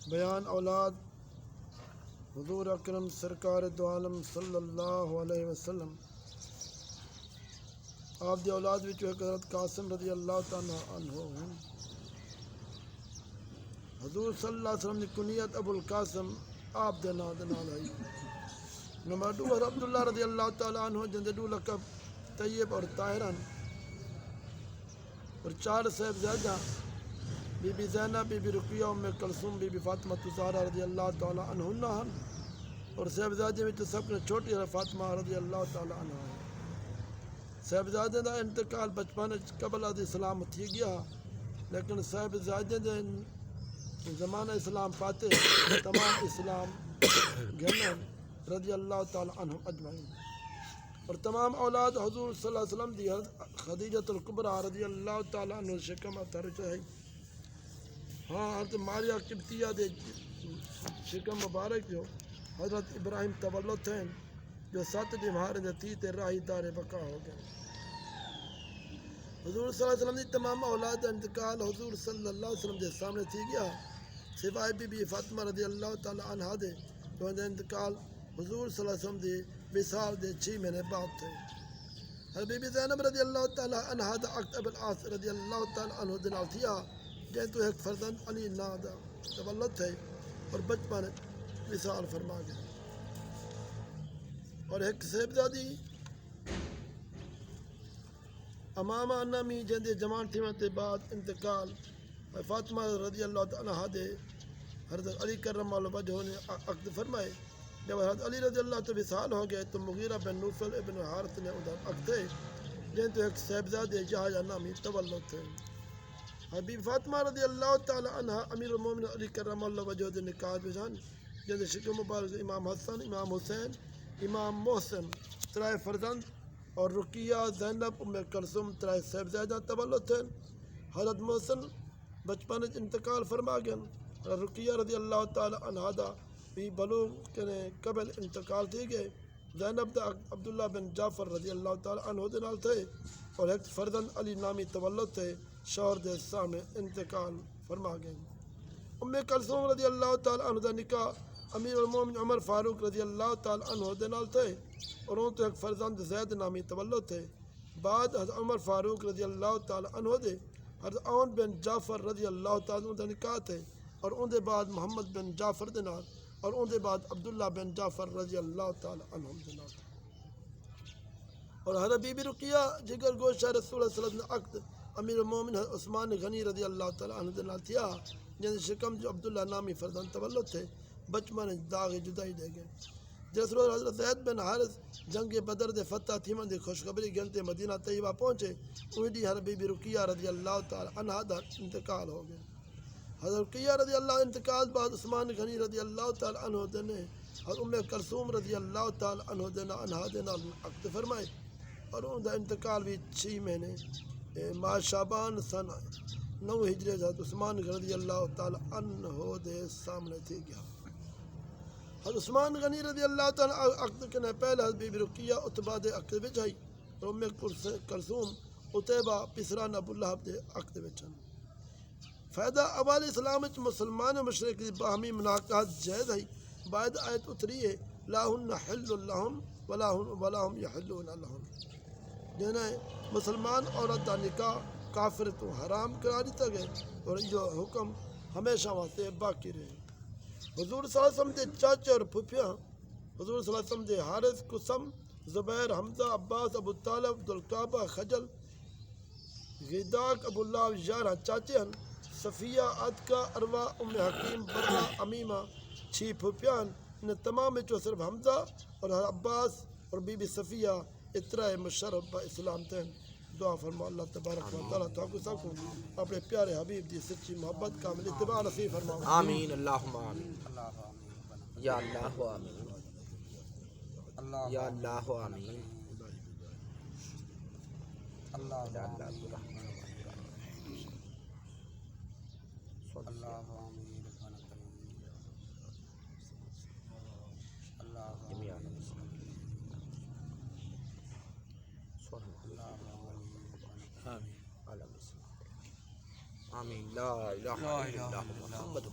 بیان اولاد حضور اکرم سرکار دو عالم صلی اللہ علیہ وسلم آپ دی اولاد وچوں ایک حضرت قاسم رضی اللہ تعالیٰ عنہ ہیں۔ حضور صلی اللہ علیہ وسلم دی کنیت ابو القاسم آپ دے نام دے نال ہے۔ نمبر 2 حضرت عبداللہ رضی اللہ تعالیٰ عنہ جن دے 2 لقب طیب اور طاہرن اور 4 صاحبزادہ بی بی زینب، بی بی رقیہ، ام کلثوم، بی بی فاطمہ الزہرا رضی اللہ تعالیٰ عنہن اور صاحبزادے وچ سب نے چھوٹی حضرت فاطمہ رضی اللہ تعالیٰ عنہ ہے۔ صاحبزادے دا انتقال بچپن قبل از اسلام تھی گیا، لیکن صاحبزادے دے زمانہ اسلام پاتے تمام اسلام گھنن رضی اللہ تعالیٰ عنہ اجمعین اور تمام اولاد حضور صلی اللہ علیہ وسلم دی حضرت خدیجۃ الکبریٰ رضی اللہ تعالیٰ عنہ شکم اتر ہے۔ ہاں حضرت ماریہ قبطیہ دے شکم مبارک جو حضرت ابراہیم تولد ہیں جو 7 مہار دے تھی تے راہی دار بقا ہو گئے۔ حضور صلی اللہ علیہ وسلم دی تمام اولاد دا انتقال حضور صلی اللہ علیہ وسلم دے سامنے تھی گیا، سوائے بی بی فاطمہ رضی اللہ تعالیٰ عنہ دے جو دا انتقال حضور صلی اللہ علیہ وسلم دی وصال دے 6 مہینے بعد تھے۔ حضرت بی بی زینب رضی اللہ تعالیٰ عنہ دا عقد ابو العاص رضی اللہ تعالیٰ عنہ دے نال تھیا، جن تو ایک فرزند علی نا دا تولد تھے اور بچپن وصال فرما گئے اور ایک صاحبزادی امامہ نامی جن دے جوان تھیون تے بعد انتقال فاطمہ رضی اللہ تعالیٰ عنہ دے حضرت علی کرم اللہ وجہ نے عقد فرمائے۔ جب حضرت علی رضی اللہ تعالیٰ وصال ہو گئے تو مغیرہ بن نوفل ابن حارث نے ادھر عقد تھے جن تو ایک صاحبزادے یحییٰ نامی تولد تھے۔ حبیب فاطمہ رضی اللہ تعالیٰ عنہ امیر المومنین علی کرم اللہ وجہ دے نکاح بجان جن دے شکم مبارک امام حسن، امام حسین، امام محسن 3 فرزند اور رقیہ، زینب، ام کلثوم 3 صاحبزادہ تولد تھے۔ حضرت محسن بچپن انتقال فرما گئے۔ رقیہ رضی اللہ تعالیٰ عنہ دا بھی بلوغ کے قبل انتقال تھی گئے۔ زینب دا عبداللہ بن جعفر رضی اللہ تعالیٰ عنہ دے نال تھے اور ایک فرزند علی نامی تولد تھے، شوہر دے سامنے انتقال فرما گئے۔ ام کلثوم رضی اللہ تعالیٰ عنہ دا نکاح امیر المومنین عمر فاروق رضی اللہ تعالیٰ عنہ دے نال تھے اور ان تو ایک فرزند زید نامی تولد تھے۔ بعد حضرت عمر فاروق رضی اللہ تعالیٰ عنہ دے حضرت عون بن جعفر رضی اللہ تعالیٰ عنہ دا نکاح تھے اور ان دے بعد محمد بن جعفر دے نال اور ان دے بعد عبداللہ بن جعفر رضی اللہ تعالیٰ عنہ دے نال اور حضرت بی بی رقیہ جگر گوشہ رسول اللہ صلی اللہ علیہ وسلم عقد امیر المومنین حضرت عثمان غنی رضی اللہ تعالیٰ عنہ دے نال تھیا جن شکم جو عبداللہ نامی فرزند تولد تھے، بچپن داغ جدائی دے گئے۔ جس روز حضرت زید بن حارث جنگ بدر دے فتح تھیمن دی خوشخبری گنتے مدینہ طیبہ پہنچے، انہیں دی حضرت بی بی رقیہ رضی اللہ تعالیٰ عنہ دا انتقال ہو گئے۔ حضرت رقیہ رضی اللہ انتقال بعد عثمان غنی رضی اللہ تعالیٰ عنہ دے نے حضرت ام کلثوم رضی اللہ تعالیٰ عنہ دے نال عقد فرمائے اور ان دا انتقال بھی 6 مہینے ماہ شعبان سن 9 ہجری حضرت عثمان رضی اللہ تعالیٰ عنہ دے سامنے تھی گیا۔ حضرت عثمان غنی رضی اللہ تعالیٰ عقد کے پہلے حضرت بی بی رقیہ اتبا دے عقد وچ آئی اور ام کلثوم اتبا پسرا ابو لہب دے عقد وچ ہیں۔ فائدہ اول اسلام وچ مسلمان و مشرک دی باہمی مناقحات جائز ہے۔ بعد آیت اتری ہے لا ہن حل لہم ولا ہم یحلون لہم، جنہیں مسلمان عورت دا نکاح کافر تو حرام قرار دیتا گئے اور یہ حکم ہمیشہ واسطے باقی رہے۔ حضور صلی اللہ علیہ وسلم دے چاچے اور پھپھیاں حضور صلی اللہ علیہ وسلم دے حارث، قسم، زبیر، حمزہ، عباس، ابو طالب، عبدالقعبہ، خجل، غیداق، ابو اللہ 11 چاچے ہیں۔ صفیہ، عتقہ، عروہ، ام حکیم، برہ، امیمہ 6 پھپھیاں نے تمام جو صرف حمزہ اور عباس اور بی بی صفیہ اترا مشرف اسلام تھے۔ دعا فرما اللہ تبارک و تعالیٰ تاکہ سب کو اپنے پیارے حبیب دی سچی محبت کامل اتباع نصیب فرما۔ آمین اللہم آمین یا اللہ آمین یا اللہ آمین یا اللہ آمین لا الہ الا اللہ محمد